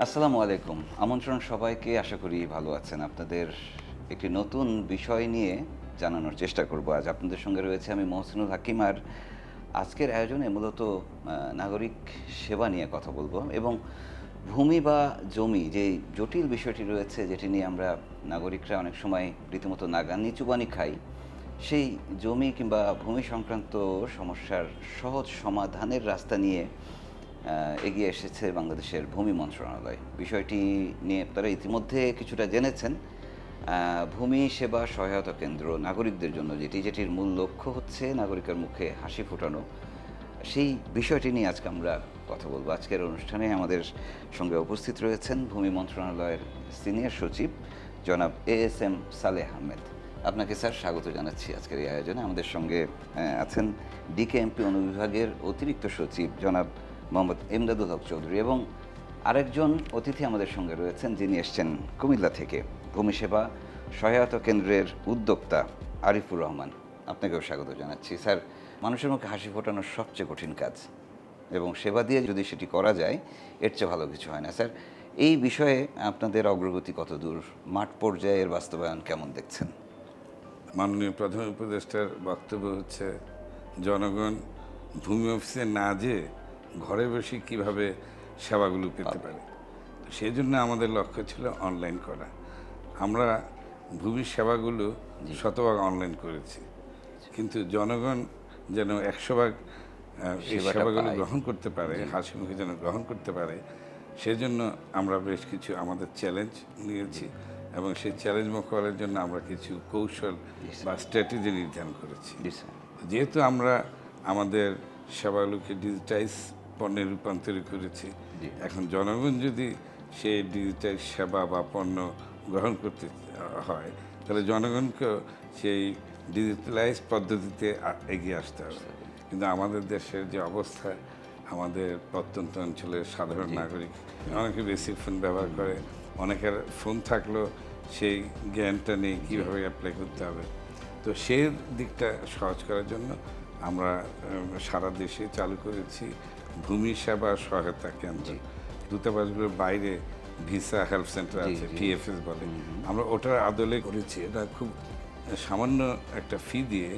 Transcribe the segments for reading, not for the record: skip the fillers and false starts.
আসসালামু আলাইকুম। আমন্ত্রণ সবাইকে, আশা করি ভালো আছেন। আপনাদের একটি নতুন বিষয় নিয়ে জানানোর চেষ্টা করব। আজ আপনাদের সঙ্গে রয়েছে আমি মহসিনুল হাকিম। আর আজকের আয়োজনে মূলত নাগরিক সেবা নিয়ে কথা বলব এবং ভূমি বা জমি যে জটিল বিষয়টি রয়েছে, যেটি নিয়ে আমরা নাগরিকরা অনেক সময় রীতিমতো নাগানি চুবানি খাই, সেই জমি কিংবা ভূমি সংক্রান্ত সমস্যার সহজ সমাধানের রাস্তা নিয়ে এগিয়ে এসেছে বাংলাদেশের ভূমি মন্ত্রণালয়। বিষয়টি নিয়ে আপনারা ইতিমধ্যে কিছুটা জেনেছেন। ভূমি সেবা সহায়তা কেন্দ্র নাগরিকদের জন্য যেটির মূল লক্ষ্য হচ্ছে নাগরিকের মুখে হাসি ফোটানো, সেই বিষয়টি নিয়ে আজকে আমরা কথা বলবো। আজকের অনুষ্ঠানে আমাদের সঙ্গে উপস্থিত রয়েছেন ভূমি মন্ত্রণালয়ের সিনিয়র সচিব জনাব ASM সালেহ আহমেদ। আপনাকে স্যার স্বাগত জানাচ্ছি আজকের এই আয়োজনে। আমাদের সঙ্গে আছেন DKMP অনুবিভাগের অতিরিক্ত সচিব জনাব মোহাম্মদ এমদাদুল হক চৌধুরী, এবং আরেকজন অতিথি আমাদের সঙ্গে রয়েছেন যিনি এসছেন কুমিল্লা থেকে, ভূমি সেবা সহায়তা কেন্দ্রের উদ্যোক্তা আরিফুর রহমান। আপনাকেও স্বাগত জানাচ্ছি। স্যার, মানুষের মুখে হাসি ফোটানোর সবচেয়ে কঠিন কাজ, এবং সেবা দিয়ে যদি সেটি করা যায় এর চেয়ে ভালো কিছু হয় না। স্যার, এই বিষয়ে আপনাদের অগ্রগতি কত দূর? মাঠ পর্যায়ের বাস্তবায়ন কেমন দেখছেন? মাননীয় প্রধান উপদেষ্টার বক্তব্য হচ্ছে জনগণ ভূমি অফিসে না যেয়ে ঘরে বসে কিভাবে সেবাগুলো পেতে পারে। সেই জন্য আমাদের লক্ষ্য ছিল অনলাইন করা। আমরা ভূমি সেবাগুলো শতভাগ অনলাইন করেছি, কিন্তু জনগণ যেন 100 ভাগ এই সেবাগুলো গ্রহণ করতে পারে, হাসি মুখে যেন গ্রহণ করতে পারে, সেজন্য আমরা বেশ কিছু আমাদের চ্যালেঞ্জ নিয়েছি এবং সেই চ্যালেঞ্জ মোকাবেলার জন্য আমরা কিছু কৌশল বা স্ট্র্যাটেজি নির্ধারণ করেছি। যেহেতু আমরা আমাদের সেবাগুলোকে ডিজিটাইজ পণ্যে রূপান্তরিত করেছি, এখন জনগণ যদি সেই ডিজিটাইজ সেবা বা পণ্য গ্রহণ করতে হয়, তাহলে জনগণকেও সেই ডিজিটালাইজ পদ্ধতিতে এগিয়ে আসতে হবে। কিন্তু আমাদের দেশের যে অবস্থা, আমাদের প্রত্যন্ত অঞ্চলের সাধারণ নাগরিক অনেকে বেসিক ফোন ব্যবহার করে, অনেকের ফোন থাকলেও সেই জ্ঞানটা নেই কীভাবে অ্যাপ্লাই করতে হবে। তো সেই দিকটা সহজ করার জন্য আমরা সারা দেশে চালু করেছি ভূমি সেবা সহায়তা কেন্দ্র। দূতাবাসগুলোর বাইরে ভিসা হেল্প সেন্টার আছে, TFS বলে, আমরা ওটার আদলে করেছি। এটা খুব সামান্য একটা ফি দিয়ে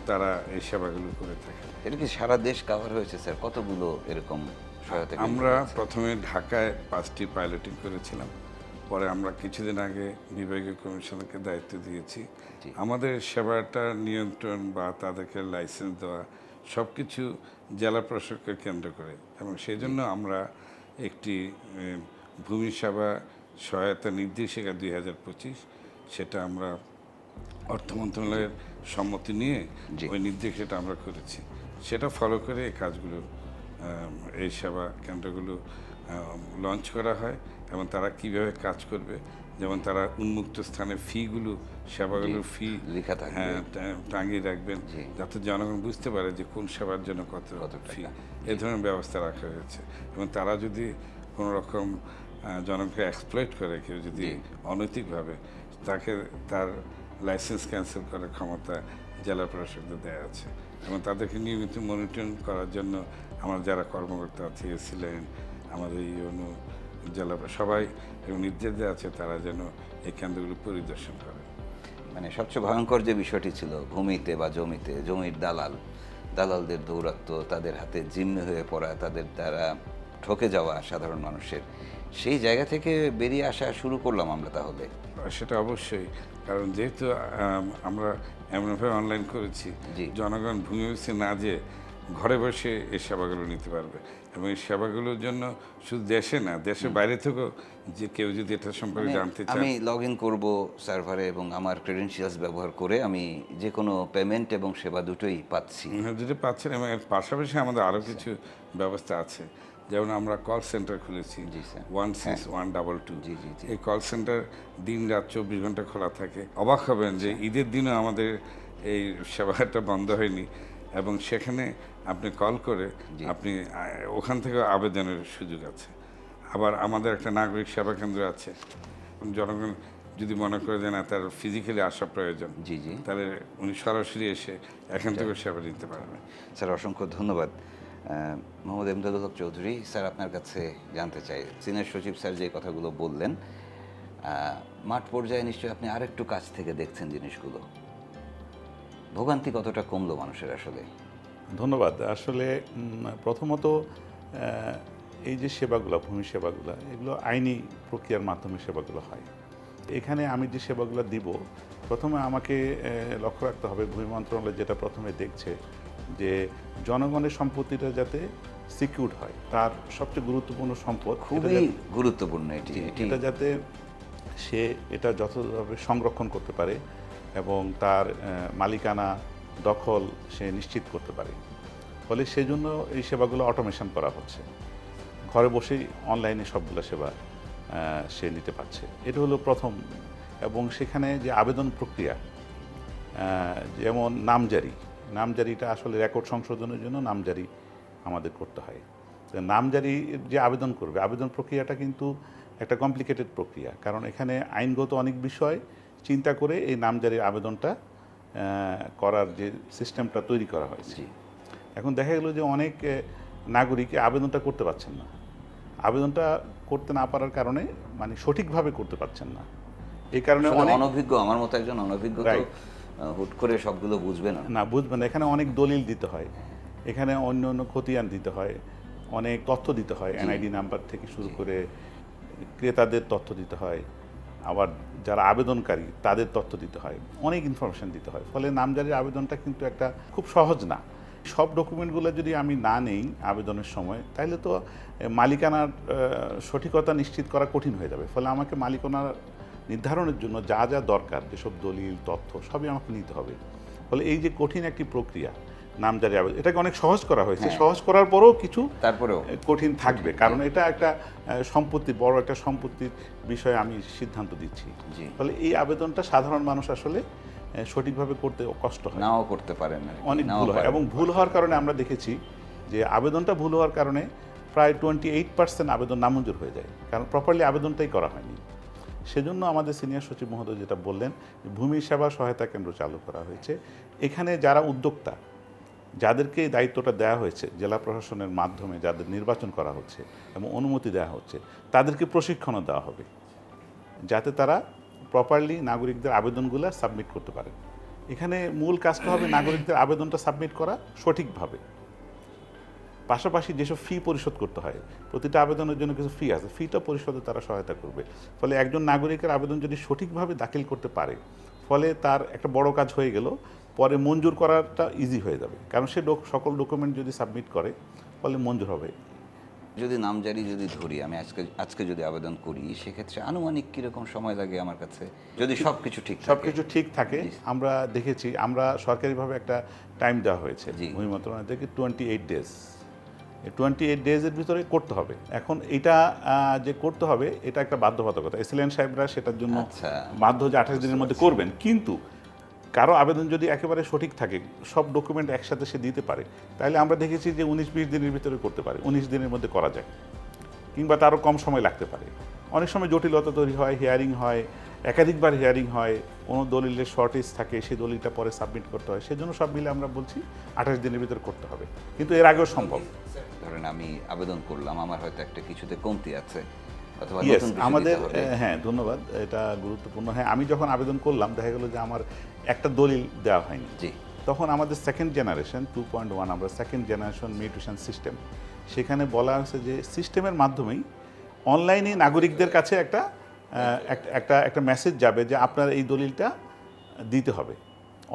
তারা এই সেবাগুলো করে থাকে। এটা কি সারা দেশ কাভার হয়েছে স্যার? কতগুলো এরকম সহায়তা কেন্দ্র আমরা আছে? প্রথমে ঢাকায় 5টি পাইলটিং করেছিলাম, পরে আমরা কিছুদিন আগে বিভাগীয় কমিশনারকে দায়িত্ব দিয়েছি। আমাদের সেবাটা নিয়ন্ত্রণ বা তাদেরকে লাইসেন্স দেওয়া সব কিছু জেলা প্রশাসককে কেন্দ্র করে, এবং সেই জন্য আমরা একটি ভূমি সেবা সহায়তা নির্দেশিকা 2025 সেটা আমরা অর্থ মন্ত্রণালয়ের সম্মতি নিয়ে ওই নির্দেশিকাটা আমরা করেছি। সেটা ফলো করে এই কাজগুলো, এই সেবা কেন্দ্রগুলো লঞ্চ করা হয়, এবং তারা কিভাবে কাজ করবে, যেমন তারা উন্মুক্ত স্থানে ফিগুলো, সেবাগুলোর ফি লেখা থাকবে, টাঙিয়ে রাখবেন, যাতে জনগণ বুঝতে পারে যে কোন সেবার জন্য কত ফি। এই ধরনের ব্যবস্থা রাখা হয়েছে। এবং তারা যদি কোনো রকম জনগণকে এক্সপ্লয়েট করে, কেউ যদি অনৈতিকভাবে, তাকে তার লাইসেন্স ক্যান্সেল করার ক্ষমতা জেলা প্রশাসকদের দেওয়া আছে। এবং তাদেরকে নিয়মিত মনিটরিং করার জন্য আমার যারা কর্মকর্তা আছে, এসিলেন, আমাদের ইউনো জেলা সবাই এবং নির্দেশ দেওয়া আছে তারা যেন এই কেন্দ্রগুলো পরিদর্শন করে। মানে সবচেয়ে ভয়ঙ্কর যে বিষয়টি ছিল ভূমিতে বা জমির দালালদের দৌরাত্ম্য, তাদের হাতে জিম্মি হয়ে পড়া, তাদের দ্বারা ঠকে যাওয়া সাধারণ মানুষের, সেই জায়গা থেকে বেরিয়ে আসা শুরু করলাম আমরা তাহলে। সেটা অবশ্যই, কারণ যেহেতু আমরা এমনভাবে অনলাইন করেছি, জনগণ ভূমি অফিসে না যেয়ে ঘরে বসে এই সেবাগুলো নিতে পারবে। এবং এই সেবাগুলোর জন্য শুধু দেশে না, দেশের বাইরে থেকেও যে কেউ যদি এটা সম্পর্কে জানতে চায়, আমি লগ ইন করবো সার্ভারে এবং আমার ক্রেডেনশিয়ালস ব্যবহার করে আমি যে কোনো পেমেন্ট এবং সেবা দুটোই পাচ্ছি। দুটো পাচ্ছেন। এবং এর পাশাপাশি আমাদের আরও কিছু ব্যবস্থা আছে, যেমন আমরা কল সেন্টার খুলেছি 16122। এই কল সেন্টার দিন রাত 24 ঘন্টা খোলা থাকে। অবাক হবেন যে ঈদের দিনও আমাদের এই সেবাটা বন্ধ হয়নি, এবং সেখানে আপনি কল করে আপনি ওখান থেকে আবেদনের সুযোগ আছে। আবার আমাদের একটা নাগরিক সেবা কেন্দ্র আছে। জনগণ যদি মনে করে যে না, তার ফিজিক্যালি আসা প্রয়োজন, তাহলে উনি সরাসরি এসে এখান থেকে সেবা নিতে পারবেন। স্যার, অসংখ্য ধন্যবাদ। মোহাম্মদ এমদাদুল হক চৌধুরী স্যার, আপনার কাছে জানতে চাই, সিনিয়র সচিব স্যার যে কথাগুলো বললেন, মাঠ পর্যায়ে নিশ্চয়ই আপনি আরেকটু কাছ থেকে দেখছেন জিনিসগুলো। ভোগান্তি কতটা কমলো মানুষের আসলে? ধন্যবাদ। আসলে প্রথমত এই যে সেবাগুলো, ভূমি সেবাগুলো, এগুলো আইনি প্রক্রিয়ার মাধ্যমে সেবাগুলো হয়। এখানে আমি যে সেবাগুলো দিব, প্রথমে আমাকে লক্ষ্য রাখতে হবে, ভূমি মন্ত্রণালয় যেটা প্রথমে দেখছে যে জনগণের সম্পত্তিটা যাতে সিকিউরড হয়। তার সবচেয়ে গুরুত্বপূর্ণ সম্পদ খুবই গুরুত্বপূর্ণ এটি। এটা যাতে সে এটা যথাযথভাবে সংরক্ষণ করতে পারে এবং তার মালিকানা দখল সে নিশ্চিত করতে পারে। ফলে সেজন্য এই সেবাগুলো অটোমেশন করা হচ্ছে, ঘরে বসেই অনলাইনে সবগুলো সেবা সে নিতে পারছে। এটা হলো প্রথম। এবং সেখানে যে আবেদন প্রক্রিয়া, যেমন নামজারিটা আসলে রেকর্ড সংশোধনের জন্য নামজারি আমাদের করতে হয়। তো নামজারি যে আবেদন করবে, আবেদন প্রক্রিয়াটা কিন্তু একটা কমপ্লিকেটেড প্রক্রিয়া, কারণ এখানে আইনগত অনেক বিষয় চিন্তা করে এই নামজারির আবেদনটা করার যে সিস্টেমটা তৈরি করা হয়েছে। এখন দেখা গেল যে অনেক নাগরিক আবেদনটা করতে পারছেন না। আবেদনটা করতে না পারার কারণে মানে সঠিকভাবে করতে পারছেন না। এই কারণে অনভিজ্ঞ, আমার মতো একজন অনভিজ্ঞ তো হুট করে সবগুলো বুঝবে না, বুঝবে না। এখানে অনেক দলিল দিতে হয়, এখানে অন্য অন্য খতিয়ান দিতে হয়, অনেক তথ্য দিতে হয়, এনআইডি নাম্বার থেকে শুরু করে ক্রেতাদের তথ্য দিতে হয়, আবার যারা আবেদনকারী তাদের তথ্য দিতে হয়, অনেক ইনফরমেশন দিতে হয়। ফলে নামজারির আবেদনটা কিন্তু একটা খুব সহজ না। সব ডকুমেন্টগুলো যদি আমি না নেই আবেদনের সময়, তাহলে তো মালিকানার সঠিকতা নিশ্চিত করা কঠিন হয়ে যাবে। ফলে আমাকে মালিকানা নির্ধারণের জন্য যা যা দরকার, যেসব দলিল তথ্য সবই আমাকে নিতে হবে। ফলে এই যে কঠিন একটি প্রক্রিয়া নামজারি আবেদন, এটাকে অনেক সহজ করা হয়েছে। সহজ করার পরেও কিছু তারপরেও কঠিন থাকবে, কারণ এটা একটা সম্পত্তি, বড় একটা সম্পত্তির বিষয়ে আমি সিদ্ধান্ত দিচ্ছি। ফলে এই আবেদনটা সাধারণ মানুষ আসলে সঠিকভাবে করতে কষ্ট হয়, নাও করতে পারেন, অনেক ভুল হয়। এবং ভুল হওয়ার কারণে আমরা দেখেছি যে আবেদনটা ভুল হওয়ার কারণে প্রায় 28% আবেদন নামঞ্জুর হয়ে যায়, কারণ প্রপারলি আবেদনটাই করা হয়নি। সেজন্য আমাদের সিনিয়র সচিব মহোদয় যেটা বললেন, ভূমি সেবা সহায়তা কেন্দ্র চালু করা হয়েছে। এখানে যারা উদ্যোক্তা, যাদেরকে এই দায়িত্বটা দেওয়া হয়েছে জেলা প্রশাসনের মাধ্যমে, যাদের নির্বাচন করা হচ্ছে এবং অনুমতি দেওয়া হচ্ছে, তাদেরকে প্রশিক্ষণও দেওয়া হবে যাতে তারা প্রপারলি নাগরিকদের আবেদনগুলো সাবমিট করতে পারে। এখানে মূল কাজটা হবে নাগরিকদের আবেদনটা সাবমিট করা সঠিকভাবে, পাশাপাশি যেসব ফি পরিশোধ করতে হয়, প্রতিটা আবেদনের জন্য কিছু ফি আছে, ফিটা পরিশোধে তারা সহায়তা করবে। ফলে একজন নাগরিকের আবেদন যদি সঠিকভাবে দাখিল করতে পারে, ফলে তার একটা বড় কাজ হয়ে গেল, পরে মঞ্জুর করাটা ইজি হয়ে যাবে, কারণ সে সকল ডকুমেন্ট যদি সাবমিট করে ফলে মঞ্জুর হবে। যদি নামজারি যদি ধরি, আমি আজকে যদি আবেদন করি, সেক্ষেত্রে আনুমানিক কীরকম সময় লাগে আমার কাছে, যদি সব কিছু ঠিক থাকে? আমরা দেখেছি, আমরা সরকারিভাবে একটা টাইম দেওয়া হয়েছে ভূমি মন্ত্রণালয় থেকে, 28 ডেজ। 28 ডেজের ভিতরে করতে হবে। এখন এটা যে করতে হবে, এটা একটা বাধ্যবাধকতা। এসএলএন সাহেবরা সেটার জন্য বাধ্য যে 28 দিনের মধ্যে করবেন। কিন্তু কারো আবেদন যদি একেবারে সঠিক থাকে, সব ডকুমেন্ট একসাথে সে দিতে পারে, তাহলে আমরা দেখেছি যে 19-20 দিনের ভিতরে করতে পারে, 19 দিনের মধ্যে করা যায়, কিংবা তারও কম সময় লাগতে পারে। অনেক সময় জটিলতা তৈরি হয়, হিয়ারিং হয়, একাধিকবার হিয়ারিং হয়, কোনো দলিলের শর্টেজ থাকে, সেই দলিলটা পরে সাবমিট করতে হয়। সেজন্য সব মিলে আমরা বলছি 28 দিনের ভিতরে করতে হবে, কিন্তু এর আগেও সম্ভব। ধরেন আমি আবেদন করলাম, আমার হয়তো একটা কিছুতে কমতি আছে, আমাদের ধন্যবাদ, এটা গুরুত্বপূর্ণ। আমি যখন আবেদন করলাম, দেখা গেল যে আমার একটা দলিল দেওয়া হয়নি। তখন আমাদের সেকেন্ড জেনারেশন 2.1, আমরা সেকেন্ড জেনারেশন মিউটেশন সিস্টেম, সেখানে বলা হয়েছে যে সিস্টেমের মাধ্যমেই অনলাইনে নাগরিকদের কাছে একটা মেসেজ যাবে যে আপনার এই দলিলটা দিতে হবে,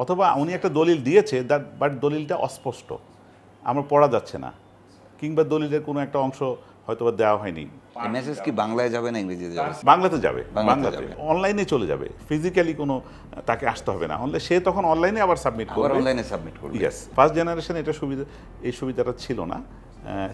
অথবা উনি একটা দলিল দিয়েছে বাট দলিলটা অস্পষ্ট, আমার পড়া যাচ্ছে না, কিংবা দলিলের কোনো একটা অংশ হয়তো দেওয়া হয়নি। মেসেজ কি বাংলায় যাবে না ইংরেজিতে যাবে? বাংলাতে যাবে, বাংলাতে অনলাইনে চলে যাবে, ফিজিক্যালি কোনো তাকে আসতে হবে না। সে তখন অনলাইনে আবার সাবমিট করবে, অনলাইনে সাবমিট করবে। ইয়েস, ফার্স্ট জেনারেশন এই সুবিধাটা ছিল না,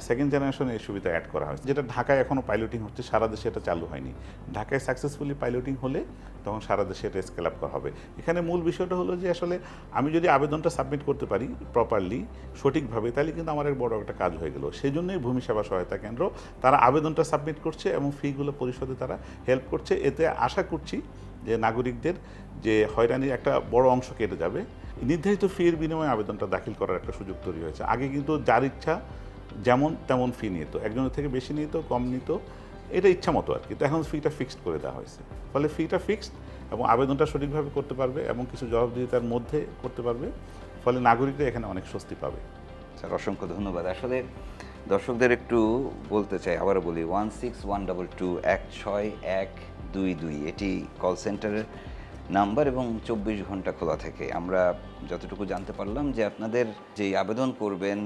সেকেন্ড জেনারেশনে এই সুবিধা অ্যাড করা হয়েছে, যেটা ঢাকায় এখনও পাইলটিং হচ্ছে, সারা দেশে এটা চালু হয়নি। ঢাকায় সাকসেসফুলি পাইলটিং হলে তখন সারা দেশে এটা স্কেল আপ করা হবে। এখানে মূল বিষয়টা হলো যে আসলে আমি যদি আবেদনটা সাবমিট করতে পারি প্রপারলি, সঠিকভাবে, তাহলে কিন্তু আমার বড় একটা কাজ হয়ে গেল। সেই জন্যই ভূমি সেবা সহায়তা কেন্দ্র তারা আবেদনটা সাবমিট করছে এবং ফিগুলো পরিশোধে তারা হেল্প করছে। এতে আশা করছি যে নাগরিকদের যে হয়রানির একটা বড় অংশ কেটে যাবে। নির্ধারিত ফির বিনিময়ে আবেদনটা দাখিল করার একটা সুযোগ তৈরি হয়েছে। আগে কিন্তু যার ইচ্ছা যেমন তেমন ফি নিত, একজনের থেকে বেশি নিত কম নিত, এটা ইচ্ছা মতো আর কি। তো এখন ফিটা ফিক্সড করে দেওয়া হয়েছে, ফলে ফিটা ফিক্সড এবং আবেদনটা সঠিকভাবে করতে পারবে এবং কিছু জবাবদিহিতার মধ্যে করতে পারবে, ফলে নাগরিকরা এখানে অনেক স্বস্তি পাবে। স্যার অসংখ্য ধন্যবাদ। আসলে দর্শকদের একটু বলতে চাই, আবারও বলি 16-122-16122 এটি কল সেন্টারের নাম্বার এবং 24 ঘন্টা খোলা থাকে। আমরা যতটুকু জানতে পারলাম যে আপনাদের যেই আবেদন করবেন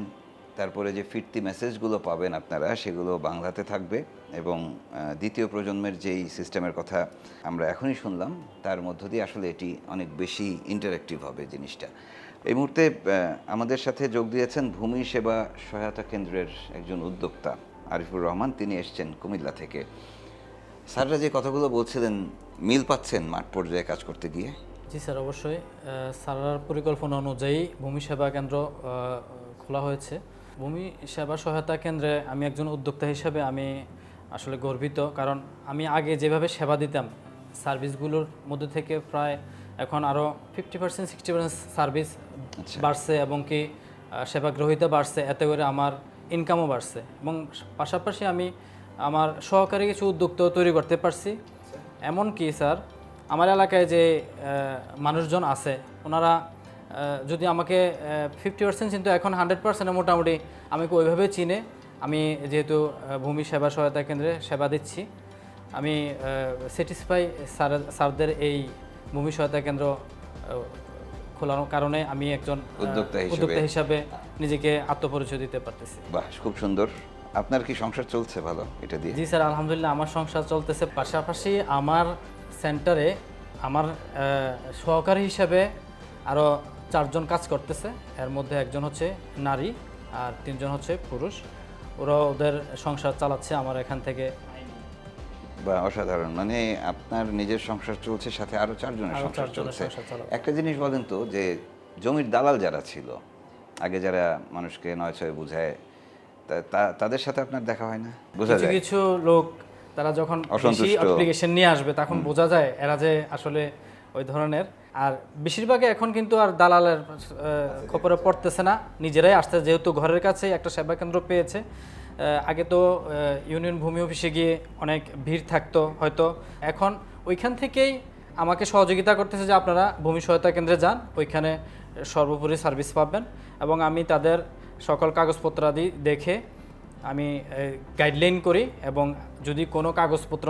তারপরে যে ফিরতি মেসেজগুলো পাবেন আপনারা, সেগুলো বাংলাতে থাকবে এবং দ্বিতীয় প্রজন্মের যেই সিস্টেমের কথা আমরা এখনই শুনলাম তার মধ্য দিয়ে আসলে এটি অনেক বেশি ইন্টারেক্টিভ হবে জিনিসটা। এই মুহূর্তে আমাদের সাথে যোগ দিয়েছেন ভূমি সেবা সহায়তা কেন্দ্রের একজন উদ্যোক্তা আরিফুর রহমান, তিনি এসছেন কুমিল্লা থেকে। স্যাররা যে কথাগুলো বলছিলেন মিল পাচ্ছেন মাঠ পর্যায়ে কাজ করতে গিয়ে? জি স্যার, অবশ্যই। স্যারের পরিকল্পনা অনুযায়ী ভূমি সেবা কেন্দ্র খোলা হয়েছে। ভূমি সেবা সহায়তা কেন্দ্রে আমি একজন উদ্যোক্তা হিসেবে আমি আসলে গর্বিত, কারণ আমি আগে যেভাবে সেবা দিতাম সার্ভিসগুলোর মধ্যে থেকে প্রায় এখন আরও 50% 60% সার্ভিস বাড়ছে এবং কি সেবাগ্রহীতা বাড়ছে, এতে করে আমার ইনকামও বাড়ছে এবং পাশাপাশি আমি আমার সহকারী কিছু উদ্যোক্তাও তৈরি করতে পারছি। এমনকি স্যার আমার এলাকায় যে মানুষজন আছে ওনারা যদি আমাকে 50% কিন্তু এখন 100% মোটামুটি আমাকে ওইভাবে চিনে। আমি যেহেতু ভূমি সেবা সহায়তা কেন্দ্রে সেবা দিচ্ছি, আমি স্যাটিসফাই স্যারদের এই ভূমি সহায়তা কেন্দ্র খোলার কারণে আমি একজন উদ্যোক্তা হিসাবে নিজেকে আত্মপরিচয় দিতে পারতেছি। বাহ, খুব সুন্দর। আপনার কি সংসার চলছে ভালো এটা দিয়ে? জি স্যার, আলহামদুলিল্লাহ আমার সংসার চলতেছে। পাশাপাশি আমার সেন্টারে আমার সহকারী হিসাবে আরও 4 জন কাজ করতেছে, এর মধ্যে একজন হচ্ছে নারী আর 3 জন হচ্ছে পুরুষ। ওরা ওদের সংসার চালাচ্ছে আমার এখান থেকে। বা অসাধারণ, মানে আপনার নিজের সংসার চলছে, সাথে আরো 4 জনের আরো সংসার 4 জনের চলছে। সংসার চালাচ্ছে। একটা জিনিস বলেন তো, যে জমির দালাল যারা ছিল আগে, যারা মানুষকে 9-6 বুঝায়, তাদের সাথে আপনার দেখা হয় না? বোঝা কিছু যায় কিছু লোক তারা যখন বেশি অসন্তুষ্ট। অ্যাপ্লিকেশন নিয়ে আসবে তখন বোঝা যায় এরা যে আসলে ওই ধরনের। আর বেশিরভাগই এখন কিন্তু আর দালালের খবরে পড়তেছে না, নিজেরাই আসছে, যেহেতু ঘরের কাছেই একটা সেবা কেন্দ্র পেয়েছে। আগে তো ইউনিয়ন ভূমি অফিসে গিয়ে অনেক ভিড় থাকতো হয়তো, এখন ওইখান থেকেই আমাকে সহযোগিতা করতেছে যে আপনারা ভূমি সহায়তা কেন্দ্রে যান, ওইখানে সর্বোপরি সার্ভিস পাবেন। এবং আমি তাদের সকল কাগজপত্রাদি দেখে আমি গাইডলাইন করি এবং যদি কোনো কাগজপত্র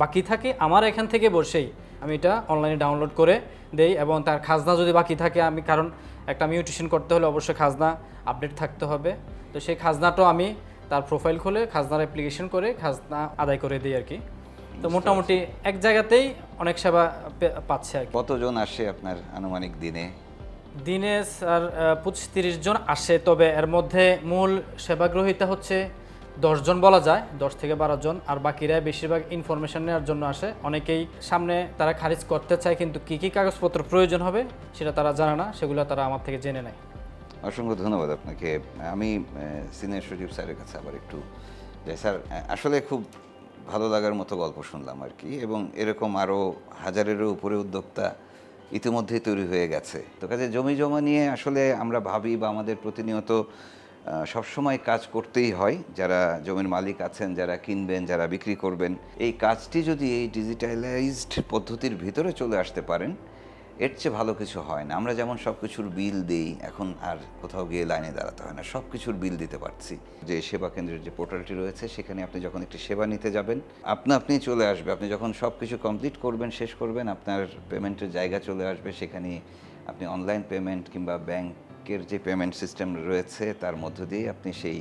বাকি থাকে আমার এখান থেকে বসেই আমি এটা অনলাইনে ডাউনলোড করে দেই। এবং তার খাজনা যদি বাকি থাকে, আমি কারণ একটা মিউটেশন করতে হলে অবশ্যই খাজনা আপডেট থাকতে হবে, তো সেই খাজনাটাও আমি তার প্রোফাইল খুলে খাজনার অ্যাপ্লিকেশন করে খাজনা আদায় করে দিই আর কি। তো মোটামুটি এক জায়গাতেই অনেক সেবা পাচ্ছে আর কি। কতজন আসে আপনার আনুমানিক দিনে? দিনে স্যার 25-30 জন আসে, তবে এর মধ্যে মূল সেবাগ্রহীতা হচ্ছে 10 জন বলা যায়, 10 থেকে 12 জন, আর বাকিরা বেশিরভাগ ইনফরমেশন নেওয়ার জন্য আসে। অনেকেই সামনে তারা খারিজ করতে চায় কিন্তু কী কী কাগজপত্র প্রয়োজন হবে সেটা তারা জানে না, সেগুলো তারা আমার থেকে জেনে নেয়। অসংখ্য ধন্যবাদ আপনাকে। আমি সিনিয়র সচিব স্যারের কাছে আবার একটু যাই। স্যার, আসলে খুব ভালো লাগার মতো গল্প শুনলাম আর কি, এবং এরকম আরও হাজারেরও উপরে উদ্যোক্তা ইতিমধ্যেই তৈরি হয়ে গেছে। তো কাজে জমি জমা নিয়ে আসলে আমরা ভাবি বা আমাদের প্রতিনিয়ত সবসময় কাজ করতেই হয়। যারা জমির মালিক আছেন, যারা কিনবেন, যারা বিক্রি করবেন, এই কাজটি যদি এই ডিজিটালাইজড পদ্ধতির ভিতরে চলে আসতে পারেন, এর চেয়ে ভালো কিছু হয় না। আমরা যেমন সব কিছুর বিল দিই, এখন আর কোথাও গিয়ে লাইনে দাঁড়াতে হয় না, সব কিছুর বিল দিতে পারছি। যে সেবা কেন্দ্রের যে পোর্টালটি রয়েছে, সেখানে আপনি যখন একটি সেবা নিতে যাবেন আপনি চলে আসবে, আপনি যখন সব কিছু কমপ্লিট করবেন, শেষ করবেন, আপনার পেমেন্টের জায়গা চলে আসবে। সেখানে আপনি অনলাইন পেমেন্ট কিংবা ব্যাংকের যে পেমেন্ট সিস্টেম রয়েছে তার মধ্য দিয়ে আপনি সেই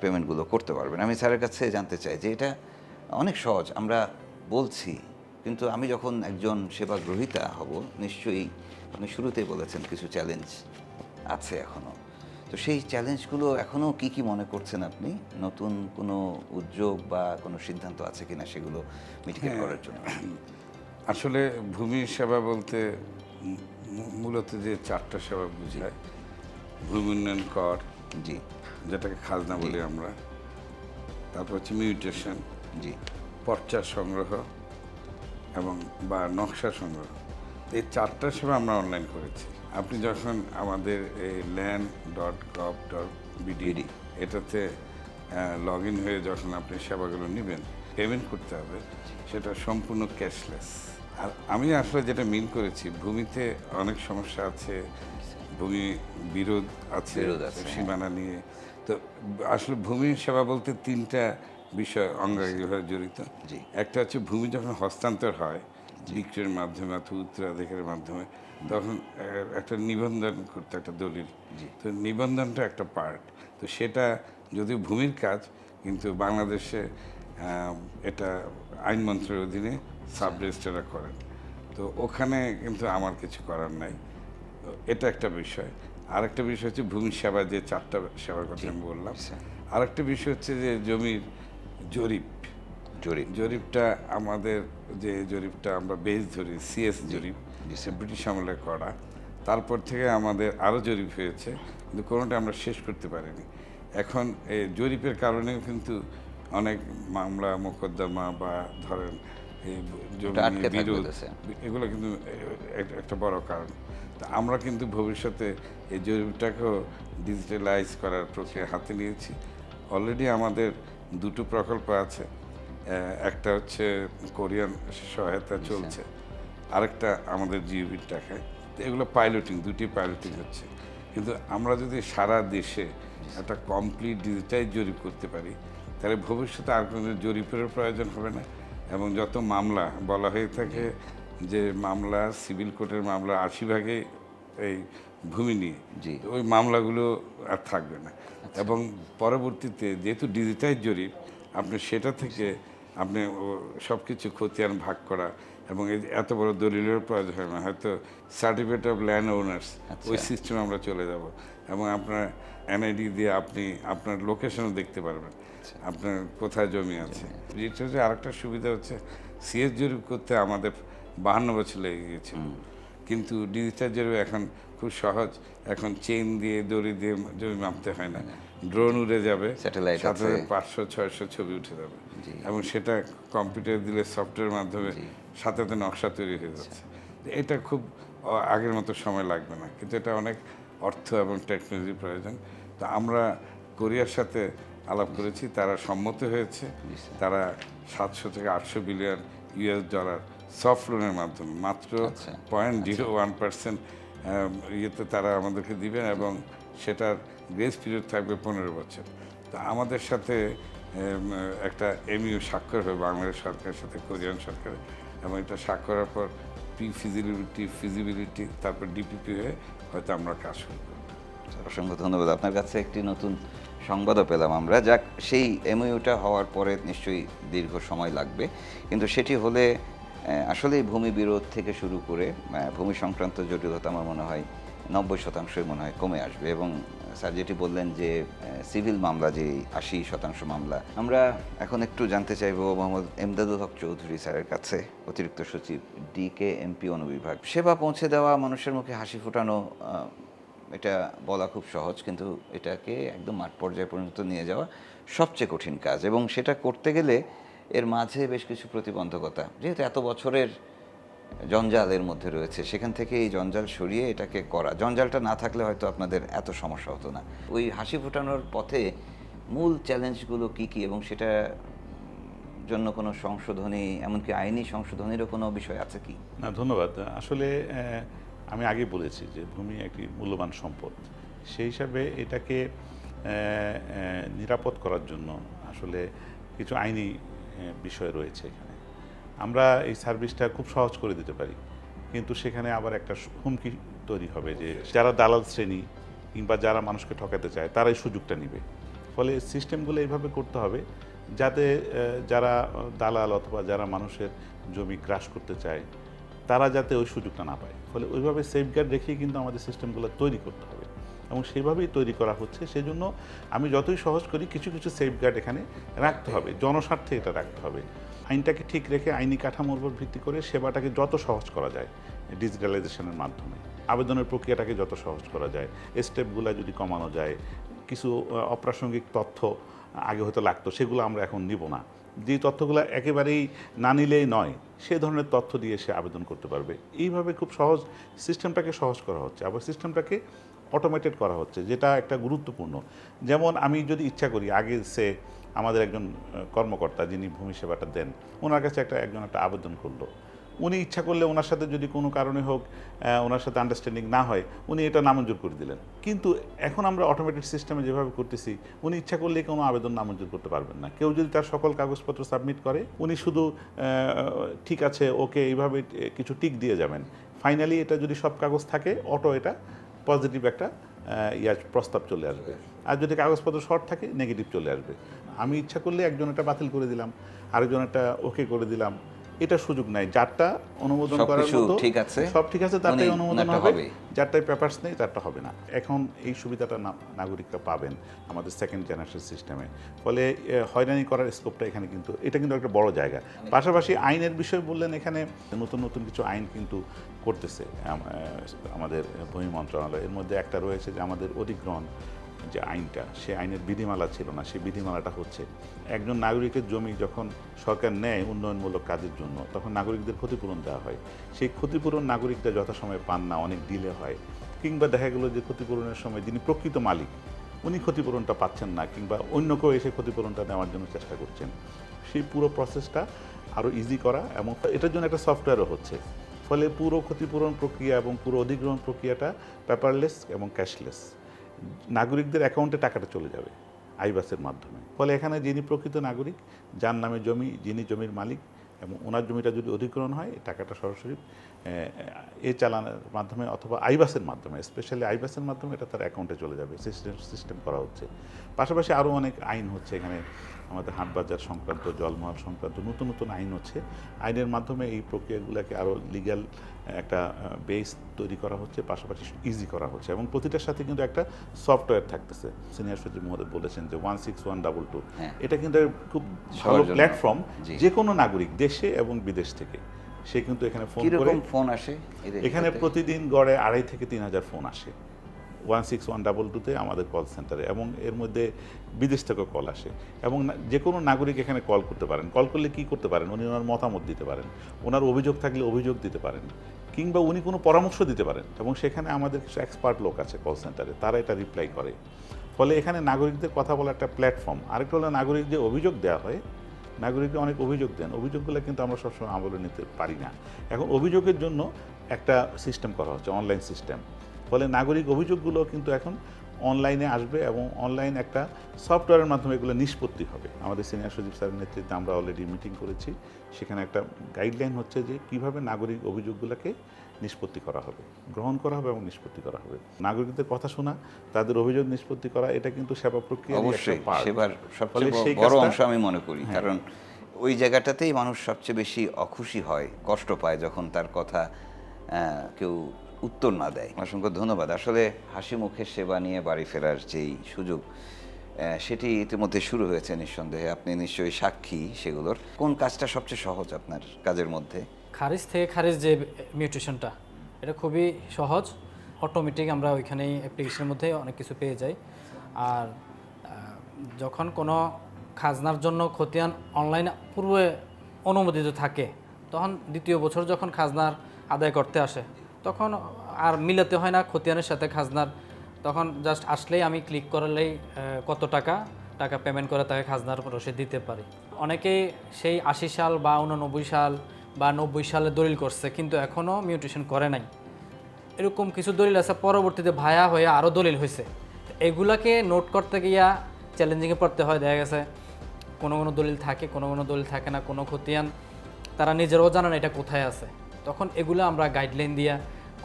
পেমেন্টগুলো করতে পারবেন। আমি স্যারের কাছে জানতে চাই যে এটা অনেক সহজ আমরা বলছি, কিন্তু আমি যখন একজন সেবা গ্রহীতা হব, নিশ্চয়ই আপনি শুরুতেই বলেছেন কিছু চ্যালেঞ্জ আছে এখনও। তো সেই চ্যালেঞ্জগুলো এখনও কি কি মনে করছেন আপনি? নতুন কোনো উদ্যোগ বা কোনো সিদ্ধান্ত আছে কিনা সেগুলো মিটিগেট করার জন্য? আসলে ভূমি সেবা বলতে মূলত যে 4টা সেবা বুঝায়, ভূমি উন্নয়ন কর, জি, যেটাকে খাজনা বলি আমরা, তারপর হচ্ছে মিউটেশন, জি, পর্চা সংগ্রহ এবং বা নকশা সংগ্রহ। এই 4টা সেবা আমরা অনলাইন করেছি। আপনি যখন আমাদের এই land.gov.bd এটাতে লগ ইন হয়ে যখন আপনি সেবাগুলো নেবেন পেমেন্ট করতে হবে, সেটা সম্পূর্ণ ক্যাশলেস। আর আমি আসলে যেটা মিন করেছি, ভূমিতে অনেক সমস্যা আছে, ভূমি বিরোধ আছে বিরোধ আছে, হ্যাঁ। সীমানা নিয়ে। তো আসলে ভূমি সেবা বলতে তিনটা বিষয় অঙ্গাঙ্গিভাবে জড়িত। জি। একটা হচ্ছে ভূমি যখন হস্তান্তর হয় বিক্রয়ের মাধ্যমে অথবা উত্তরাধিকারের মাধ্যমে, তখন একটা নিবন্ধন করতে একটা দলিল। তো নিবন্ধনটা একটা পার্ট। তো সেটা যদিও ভূমির কাজ, কিন্তু বাংলাদেশে এটা আইন মন্ত্রণের অধীনে সাব রেজিস্ট্রাররা করেন। তো ওখানে কিন্তু আমার কিছু করার নাই। তো এটা একটা বিষয়। আরেকটা বিষয় হচ্ছে ভূমি সেবা, যে 4টা সেবার কথা আমি বললাম। আরেকটা বিষয় হচ্ছে যে জমির জরিপ। জরিপটা আমাদের, যে জরিপটা আমরা বেস ধরি সিএস জরিপ, সে ব্রিটিশ আমলে করা। তারপর থেকে আমাদের আরও জরিপ হয়েছে, কিন্তু কোনোটা আমরা শেষ করতে পারিনি। এখন এই জরিপের কারণেও কিন্তু অনেক মামলা মোকদ্দমা বা ধরেন এই জমি আটকে থাকবে বিরোধ, দেশে। এগুলো কিন্তু একটা বড় কারণ। তা আমরা কিন্তু ভবিষ্যতে এই জরিপটাকেও ডিজিটালাইজ করার প্রক্রিয়া হাতে নিয়েছি। অলরেডি আমাদের 2টো প্রকল্প আছে। একটা হচ্ছে কোরিয়ান সহায়তা চলছে, আরেকটা আমাদের জিওবির টাকায়। তো এগুলো পাইলটিং, 2টি পাইলটিং হচ্ছে। কিন্তু আমরা যদি সারা দেশে একটা কমপ্লিট ডিজিটাইজ জরিপ করতে পারি, তাহলে ভবিষ্যতে আর কোনো জরিপের প্রয়োজন হবে না। এবং যত মামলা বলা হয়ে থাকে যে মামলা, সিভিল কোর্টের মামলা 80% এই ভূমি নিয়ে, তো ওই মামলাগুলো আর থাকবে না। এবং পরবর্তীতে যেহেতু ডিজিটাইজ জরিপ, আপনি সেটা থেকে আপনি সব কিছু খতিয়ান ভাগ করা, এবং এই এত বড় দলিলের প্রয়োজন হয় না। হয়তো সার্টিফিকেট অফ ল্যান্ড ওনার্স, ওই সিস্টেমে আমরা চলে যাব। এবং আপনার এনআইডি দিয়ে আপনি আপনার লোকেশনও দেখতে পারবেন, আপনার কোথায় জমি আছে। যেটা হচ্ছে আরেকটা সুবিধা হচ্ছে, সিএস জরিপ করতে আমাদের 52 বছর লেগে গিয়েছিল, কিন্তু ডিজিটাল জরিপ এখন খুব সহজ। এখন চেইন দিয়ে, দড়ি দিয়ে জমি মাপতে হয় না, ড্রোন উড়ে যাবে, স্যাটেলাইট সাথে আছে, 500-600 ছবি উঠে যাবে, এবং সেটা কম্পিউটার দিলে সফটওয়্যারের মাধ্যমে সাথে সাথে নকশা তৈরি হয়ে যাচ্ছে। এটা খুব আগের মতো সময় লাগবে না, কিন্তু এটা অনেক অর্থ এবং টেকনোলজির প্রয়োজন। তো আমরা কোরিয়ার সাথে আলাপ করেছি, তারা সম্মত হয়েছে। তারা 700 থেকে 800 বিলিয়ন US$ সফট লোনের মাধ্যমে মাত্র 0.01% ইয়েতে তারা আমাদেরকে দিবেন, এবং সেটার গ্রেস পিরিয়ড থাকবে 15 বছর। তো আমাদের সাথে একটা এমইউ স্বাক্ষর হবে বাংলাদেশ সরকারের সাথে কোরিয়ান সরকারের, এবং এটা স্বাক্ষরের পর ফিজিবিলিটি, তারপর ডিপিপি হয়ে হয়তো আমরা কাজ শুরু করব। অসংখ্য ধন্যবাদ। আপনার কাছে একটি নতুন সংবাদও পেলাম আমরা। যাক, সেই এমইউটা হওয়ার পরে নিশ্চয়ই দীর্ঘ সময় লাগবে, কিন্তু সেটি হলে আসলেই ভূমি বিরোধ থেকে শুরু করে ভূমি সংক্রান্ত জটিলতা আমার মনে হয় 90% মনে হয় কমে আসবে। এবং স্যার যেটি বললেন যে সিভিল মামলা যে 80% মামলা, আমরা এখন একটু জানতে চাইব মোহাম্মদ এমদাদুল হক চৌধুরী স্যারের কাছে, অতিরিক্ত সচিব DKMP অনুবিভাগ। সেবা পৌঁছে দেওয়া, মানুষের মুখে হাসি ফোটানো, এটা বলা খুব সহজ, কিন্তু এটাকে একদম মাঠ পর্যায়ে পর্যন্ত নিয়ে যাওয়া সবচেয়ে কঠিন কাজ। এবং সেটা করতে গেলে এর মাঝে বেশ কিছু প্রতিবন্ধকতা, যেহেতু এত বছরের জঞ্জালের মধ্যে রয়েছে, সেখান থেকে এই জঞ্জাল সরিয়ে এটাকে করা, জঞ্জালটা না থাকলে হয়তো আপনাদের এত সমস্যা হতো না। ওই হাসি ফোটানোর পথে মূল চ্যালেঞ্জগুলো কি কি, এবং সেটা জন্য কোনো সংশোধনী, এমনকি আইনি সংশোধনীরও কোনো বিষয় আছে কি? না, ধন্যবাদ। আসলে আমি আগে বলেছি যে ভূমি একটি মূল্যবান সম্পদ, সেই হিসাবে এটাকে নিরাপদ করার জন্য আসলে কিছু আইনি বিষয় রয়েছে এখানে। আমরা এই সার্ভিসটা খুব সহজ করে দিতে পারি, কিন্তু সেখানে আবার একটা হুমকি তৈরি হবে যে যারা দালাল শ্রেণী কিংবা যারা মানুষকে ঠকাতে চায় তারা এই সুযোগটা নেবে। ফলে সিস্টেমগুলো এইভাবে করতে হবে যাতে যারা দালাল অথবা যারা মানুষের জমি ক্রাশ করতে চায় তারা যাতে ওই সুযোগটা না পায়। ফলে ওইভাবে সেফগার্ড রেখেই কিন্তু আমাদের সিস্টেমগুলো তৈরি করতে হবে, এবং সেইভাবেই তৈরি করা হচ্ছে। সেই জন্য আমি যতই সহজ করি, কিছু কিছু সেফগার্ড এখানে রাখতে হবে, জনস্বার্থে এটা রাখতে হবে। আইনটাকে ঠিক রেখে আইনি কাঠামোর উপর ভিত্তি করে সেবাটাকে যত সহজ করা যায় ডিজিটালাইজেশনের মাধ্যমে, আবেদনের প্রক্রিয়াটাকে যত সহজ করা যায়, স্টেপগুলো যদি কমানো যায়, কিছু অপ্রাসঙ্গিক তথ্য আগে হয়তো লাগতো সেগুলো আমরা এখন নিব না, যে তথ্যগুলো একেবারেই না নিলেই নয় সে ধরনের তথ্য দিয়ে সে আবেদন করতে পারবে। এইভাবে খুব সহজ সিস্টেমটাকে সহজ করা হচ্ছে। আবার সিস্টেমটাকে অটোমেটেড করা হচ্ছে, যেটা একটা গুরুত্বপূর্ণ। যেমন আমি যদি ইচ্ছা করি, আগে আমাদের একজন কর্মকর্তা যিনি ভূমি সেবাটা দেন, ওনার কাছে একজন একটা আবেদন করলো, উনি ইচ্ছা করলে ওনার সাথে যদি কোনো কারণে হোক ওনার সাথে আন্ডারস্ট্যান্ডিং না হয়, উনি এটা নামঞ্জুর করে দিলেন। কিন্তু এখন আমরা অটোমেটেড সিস্টেমে যেভাবে করতেছি, উনি ইচ্ছা করলে কোনো আবেদন নামঞ্জুর করতে পারবেন না। কেউ যদি তার সকল কাগজপত্র সাবমিট করে, উনি শুধু ঠিক আছে, ওকে, এইভাবে কিছু টিক দিয়ে যাবেন। ফাইনালি এটা যদি সব কাগজ থাকে, অটো এটা পজিটিভ একটা প্রস্তাব চলে আসবে। আর যদি কাগজপত্র শর্ট থাকে, নেগেটিভ চলে আসবে। আমি ইচ্ছা করলে একজন এটা বাতিল করে দিলাম, আরেকজন এটা ওকে করে দিলাম, এটা সুযোগ নাই। যারটা অনুমোদন করার মতো ঠিক আছে, সব ঠিক আছে, তারটাই অনুমোদন ওনারটা হবে, হবে। যারটাই পেপারস নেই তারটা হবে না। এখন এই সুবিধাটা নাগরিকরা পাবেন আমাদের সেকেন্ড জেনারেশন সিস্টেমে। ফলে হয়রানি করার স্কোপটা এখানে কিন্তু, এটা কিন্তু একটা বড় জায়গা। পাশাপাশি আইনের বিষয় বললেন, এখানে নতুন নতুন কিছু আইন কিন্তু করতেছে আমাদের ভূমি মন্ত্রণালয়। এর মধ্যে একটা রয়েছে যে আমাদের অধিগ্রহণ যে আইনটা, সে আইনের বিধিমালা ছিল না, সেই বিধিমালাটা হচ্ছে একজন নাগরিকের জমি যখন সরকার নেয় উন্নয়নমূলক কাজের জন্য, তখন নাগরিকদের ক্ষতিপূরণ দেওয়া হয়। সেই ক্ষতিপূরণ নাগরিকরা যথাসময়ে পান না, অনেক ডিলে হয়, কিংবা দেখা গেলো যে ক্ষতিপূরণের সময় যিনি প্রকৃত মালিক উনি ক্ষতিপূরণটা পাচ্ছেন না, কিংবা অন্য কেউ এসে ক্ষতিপূরণটা নেওয়ার জন্য চেষ্টা করছেন। সেই পুরো প্রসেসটা আরও ইজি করা, এবং এটার জন্য একটা সফটওয়্যারও হচ্ছে। ফলে পুরো ক্ষতিপূরণ প্রক্রিয়া এবং পুরো অধিগ্রহণ প্রক্রিয়াটা পেপারলেস এবং ক্যাশলেস। নাগরিকদের অ্যাকাউন্টে টাকাটা চলে যাবে আইবাসের মাধ্যমে। ফলে এখানে যিনি প্রকৃত নাগরিক, যার নামে জমি, যিনি জমির মালিক, এবং ওনার জমিটা যদি অধিগ্রহণ হয়, টাকাটা সরাসরি চালানের মাধ্যমে অথবা আইবাসের মাধ্যমে, স্পেশালি আইবাসের মাধ্যমে এটা তার অ্যাকাউন্টে চলে যাবে। সিস্টেম করা হচ্ছে। পাশাপাশি আরও অনেক আইন হচ্ছে এখানে, আমাদের হাটবাজার সংক্রান্ত, জলমহল সংক্রান্ত নতুন নতুন আইন হচ্ছে। আইনের মাধ্যমে এই প্রক্রিয়াগুলোকে আরও লিগ্যাল একটা বেস তৈরি করা হচ্ছে, পাশাপাশি ইজি করা হচ্ছে, এবং প্রতিটার সাথে কিন্তু একটা সফটওয়্যার থাকতেছে। সিনিয়র সচিব মহোদয় বলেছেন যে 16122, এটা কিন্তু খুব ভালো প্ল্যাটফর্ম। যে কোনো নাগরিক দেশে এবং বিদেশ থেকে সে কিন্তু এখানে ফোন করে, ফোন আসে এখানে প্রতিদিন গড়ে 2,500 থেকে 3,000 ফোন আসে 16122-তে আমাদের কল সেন্টারে, এবং এর মধ্যে বিদেশ থেকেও কল আসে। এবং যে কোনো নাগরিক এখানে কল করতে পারেন। কল করলে কী করতে পারেন, উনি ওনার মতামত দিতে পারেন, ওনার অভিযোগ থাকলে অভিযোগ দিতে পারেন, কিংবা উনি কোনো পরামর্শ দিতে পারেন। এবং সেখানে আমাদের কিছু এক্সপার্ট লোক আছে কল সেন্টারে, তারা এটা রিপ্লাই করে। ফলে এখানে নাগরিকদের কথা বলার একটা প্ল্যাটফর্ম। আরেকটা হলো নাগরিক যে অভিযোগ দেওয়া হয়, নাগরিকরা অনেক অভিযোগ দেন, অভিযোগগুলো কিন্তু আমরা সবসময় আমলে নিতে পারি না। এখন অভিযোগের জন্য একটা সিস্টেম করা হচ্ছে, অনলাইন সিস্টেম। ফলে নাগরিক অভিযোগগুলো কিন্তু এখন অনলাইনে আসবে, এবং অনলাইন একটা সফটওয়্যারের মাধ্যমে এগুলো নিষ্পত্তি হবে। আমাদের সিনিয়র সচিব স্যারের নেতৃত্বে আমরা অলরেডি মিটিং করেছি। সেখানে একটা গাইডলাইন হচ্ছে যে কীভাবে নাগরিক অভিযোগগুলোকে নিষ্পত্তি করা হবে, গ্রহণ করা হবে এবং নিষ্পত্তি করা হবে। নাগরিকদের কথা শোনা, তাদের অভিযোগ নিষ্পত্তি করা, এটা কিন্তু সেবা প্রক্রিয়া অবশ্যই সেবার সবচেয়ে বড় অংশ আমি মনে করি। কারণ ওই জায়গাটাতেই মানুষ সবচেয়ে বেশি অখুশি হয়, কষ্ট পায়, যখন তার কথা কেউ উত্তর না দেয়। অসংখ্য ধন্যবাদ। আসলে হাসি মুখে সেবা নিয়ে বাড়ি ফেরার যেই সুযোগ, সেটি ইতিমধ্যে শুরু হয়েছে নিঃসন্দেহে। আপনি নিশ্চয়ই সাক্ষী সেগুলোর। কোন কাজটা সবচেয়ে সহজ আপনার কাজের মধ্যে? খারিজ থেকে খারিজ যে মিউটেশনটা, এটা খুবই সহজ, অটোমেটিক। আমরা ওইখানেই অ্যাপ্লিকেশনের মধ্যে অনেক কিছু পেয়ে যাই। আর যখন কোনো খাজনার জন্য খতিয়ান অনলাইনে পূর্বে অনুমোদিত থাকে, তখন দ্বিতীয় বছর যখন খাজনার আদায় করতে আসে, তখন আর মিলাতে হয় না খতিয়ানের সাথে খাজনার। তখন জাস্ট আসলেই আমি ক্লিক করলেই কত টাকা পেমেন্ট করে তাকে খাজনার রসিদ দিতে পারি। অনেকেই সেই 80 সাল বা 89 সাল বা 90 সালে দলিল করছে, কিন্তু এখনও মিউটেশন করে নাই। এরকম কিছু দলিল আছে, পরবর্তীতে ভায়া হয়ে আরও দলিল হয়েছে। এগুলাকে নোট করতে গিয়া চ্যালেঞ্জিংয়ে পড়তে হয়। দেখা গেছে কোনো দলিল থাকে, কোনো দলিল থাকে না, কোনো খতিয়ান তারা নিজেরাও জানে না এটা কোথায় আছে। তখন এগুলো আমরা গাইডলাইন দিয়া,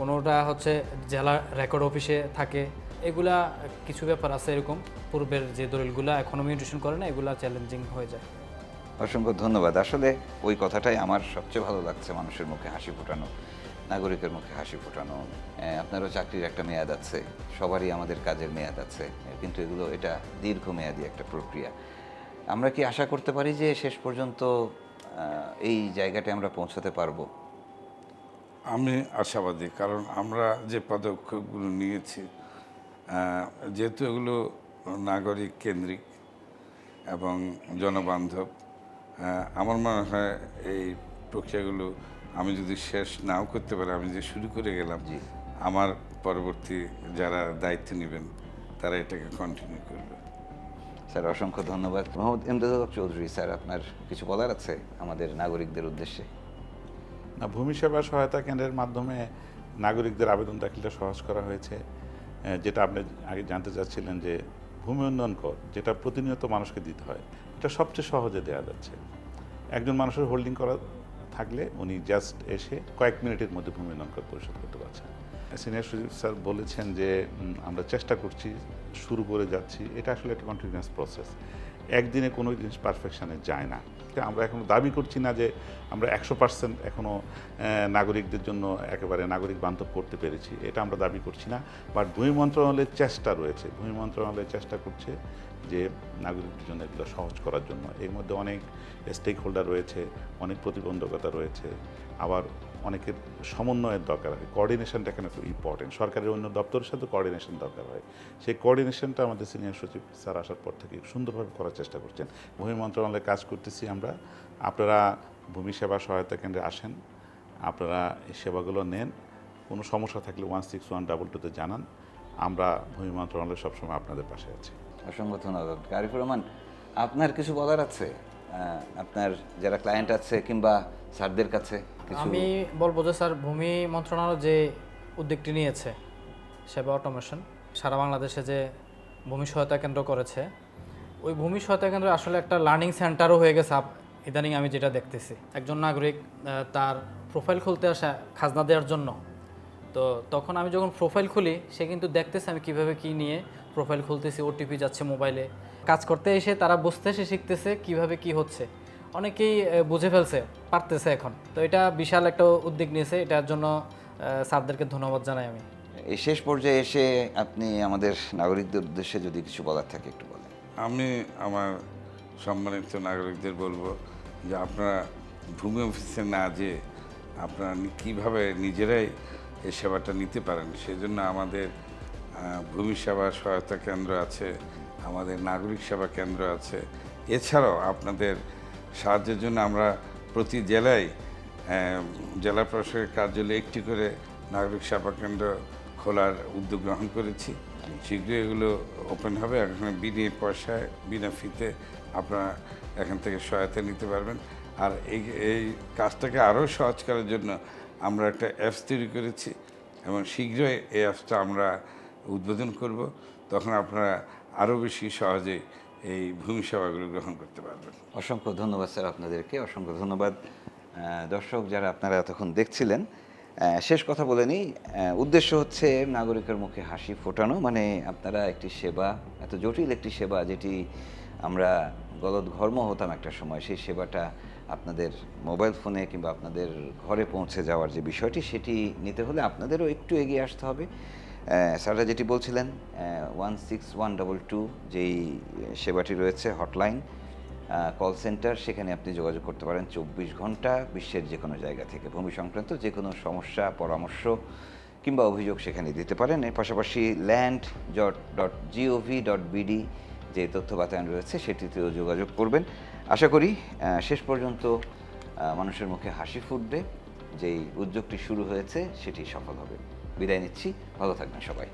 কোনোটা হচ্ছে জেলা রেকর্ড অফিসে থাকে, এগুলা কিছু ব্যাপার আছে এরকম পূর্বের যে দলিলগুলো এখনও মিউটেশন করে না, এগুলা চ্যালেঞ্জিং হয়ে যায়। অসংখ্য ধন্যবাদ। আসলে ওই কথাটাই আমার সবচেয়ে ভালো লাগছে, মানুষের মুখে হাসি ফোটানো, নাগরিকের মুখে হাসি ফোটানো। আপনারও চাকরির একটা মেয়াদ আছে, সবারই আমাদের কাজের মেয়াদ আছে, কিন্তু এটা দীর্ঘমেয়াদী একটা প্রক্রিয়া। আমরা কি আশা করতে পারি যে শেষ পর্যন্ত এই জায়গাটায় আমরা পৌঁছাতে পারবো? আমি আশাবাদী, কারণ আমরা যে পদক্ষেপগুলো নিয়েছি, যেহেতু এগুলো নাগরিক কেন্দ্রিক এবং জনবান্ধব, আমার মনে হয় এই প্রক্রিয়াগুলো আমি যদি শেষ নাও করতে পারি, আমি যে শুরু করে গেলাম, আমার পরবর্তী যারা দায়িত্ব নেবেন তারা এটাকে কন্টিনিউ করবে। স্যার অসংখ্য ধন্যবাদ। মোহাম্মদ ইমদাদুল হক চৌধুরী, স্যার আপনার কিছু বলার আছে আমাদের নাগরিকদের উদ্দেশ্যে? না, ভূমি সেবা সহায়তা কেন্দ্রের মাধ্যমে নাগরিকদের আবেদন দাখিলটা সহজ করা হয়েছে। যেটা আপনি আগে জানতে চাচ্ছিলেন যে ভূমি উন্নয়ন কর যেটা প্রতিনিয়ত মানুষকে দিতে হয়, এটা সবচেয়ে সহজে দেওয়া যাচ্ছে। একজন মানুষের হোল্ডিং করা থাকলে উনি জাস্ট এসে কয়েক মিনিটের মধ্যে ভূমি উন্নয়ন কর পরিশোধ করতে পারছেন। সিনিয়র সচিব স্যার বলেছেন যে আমরা চেষ্টা করছি, শুরু করে যাচ্ছি। এটা আসলে একটা কন্টিনিউয়াস প্রসেস, একদিনে কোনো জিনিস পারফেকশানে যায় না। আমরা এখনো দাবি করছি না যে আমরা 100% এখনও নাগরিকদের জন্য একেবারে নাগরিক বান্ধব করতে পেরেছি, এটা আমরা দাবি করছি না। বাট ভূমি মন্ত্রণালয়ের চেষ্টা রয়েছে, ভূমি মন্ত্রণালয় চেষ্টা করছে যে নাগরিকদের জন্য এগুলো সহজ করার জন্য। এর মধ্যে অনেক স্টেক হোল্ডার রয়েছে, অনেক প্রতিবন্ধকতা রয়েছে, আবার অনেকের সমন্বয়ের দরকার হয়। কোঅর্ডিনেশনটা এখানে খুব ইম্পর্টেন্ট, সরকারের অন্য দপ্তরের সাথে কোঅর্ডিনেশন দরকার হয়। সেই কোঅর্ডিনেশনটা আমাদের সিনিয়র সচিব স্যার আসার পর থেকে সুন্দরভাবে করার চেষ্টা করছেন। ভূমি মন্ত্রণালয়ে কাজ করতেছি আমরা। আপনারা ভূমি সেবা সহায়তা কেন্দ্রে আসেন, আপনারা এই সেবাগুলো নেন। কোনো সমস্যা থাকলে 16122-তে জানান। আমরা ভূমি মন্ত্রণালয়ে সবসময় আপনাদের পাশে আছি। অসংখ্য ধন্যবাদ। আরিফুর রহমান, আপনার কিছু বলার আছে আপনার যারা ক্লায়েন্ট আছে কিংবা স্যারদের কাছে কিছু? আমি বলবো যে স্যার, ভূমি মন্ত্রণালয় যে উদ্যোগটি নিয়েছে সেবা অটোমেশন, সারা বাংলাদেশে যে ভূমি সহায়তা কেন্দ্র করেছে, ওই ভূমি সহায়তা কেন্দ্র আসলে একটা লার্নিং সেন্টারও হয়ে গেছে ইদানিং। আমি যেটা দেখতেছি, একজন নাগরিক তার প্রোফাইল খুলতে আসে খাজনা দেওয়ার জন্য, তো তখন আমি যখন প্রোফাইল খুলি, সে কিন্তু দেখতেছে আমি কিভাবে কি নিয়ে প্রোফাইল খুলতেছি, ওটিপি যাচ্ছে মোবাইলে। কাজ করতে এসে তারা বুঝতেছে, শিখতেছে কিভাবে কি হচ্ছে। অনেকেই বুঝে ফেলছে, পারতেছে এখন। তো এটা বিশাল একটা উদ্যোগ নিয়েছে, এটার জন্য স্যারদেরকে ধন্যবাদ জানাই আমি। এই শেষ পর্যায়ে এসে আপনি আমাদের নাগরিকদের উদ্দেশ্যে যদি কিছু বলার থাকে একটু বলেন। আমি আমার সম্মানিত নাগরিকদের বলবো যে আপনারা ভূমি অফিসে না যেয়ে আপনারা কীভাবে নিজেরাই এই সেবাটা নিতে পারেন, সেজন্য আমাদের ভূমি সেবা সহায়তা কেন্দ্র আছে, আমাদের নাগরিক সেবা কেন্দ্র আছে। এছাড়াও আপনাদের সাহায্যের জন্য আমরা প্রতি জেলায় জেলা প্রশাসকের কার্যালয়ে একটি করে নাগরিক সেবা কেন্দ্র খোলার উদ্যোগ গ্রহণ করেছি। শীঘ্রই এগুলো ওপেন হবে। এখানে বিনা পয়সায়, বিনা ফিতে আপনারা এখান থেকে সহায়তা নিতে পারবেন। আর এই কাজটাকে আরও সহজ করার জন্য আমরা একটা অ্যাপস তৈরি করেছি এবং শীঘ্রই এই অ্যাপসটা আমরা উদ্বোধন করব। তখন আপনারা আরও বেশি সহজে এই ভূমি সেবাগুলো গ্রহণ করতে পারবেন। অসংখ্য ধন্যবাদ স্যার আপনাদেরকে, অসংখ্য ধন্যবাদ। দর্শক যারা আপনারা এতক্ষণ দেখছিলেন, শেষ কথা বলে নিই। উদ্দেশ্য হচ্ছে নাগরিকের মুখে হাসি ফোটানো। মানে আপনারা একটি সেবা, এত জটিল একটি সেবা যেটি আমরা গলদঘর্ম হতাম একটা সময়, সেই সেবাটা আপনাদের মোবাইল ফোনে কিংবা আপনাদের ঘরে পৌঁছে যাওয়ার যে বিষয়টি, সেটি নিতে হলে আপনাদেরও একটু এগিয়ে আসতে হবে। স্যাররা যেটি বলছিলেন, 16122 যেই সেবাটি রয়েছে, হটলাইন কল সেন্টার, সেখানে আপনি যোগাযোগ করতে পারেন 24 ঘন্টা বিশ্বের যে কোনো জায়গা থেকে। ভূমি সংক্রান্ত যে কোনো সমস্যা, পরামর্শ কিংবা অভিযোগ সেখানে দিতে পারেন। এর পাশাপাশি land.gov.bd যে তথ্য বাতায়ন রয়েছে সেটিতেও যোগাযোগ করবেন। আশা করি শেষ পর্যন্ত মানুষের মুখে হাসি ফুটবে, যেই উদ্যোগটি শুরু হয়েছে সেটি সফল হবে। বিদায় নিচ্ছি, ভালো থাকবেন সবাই।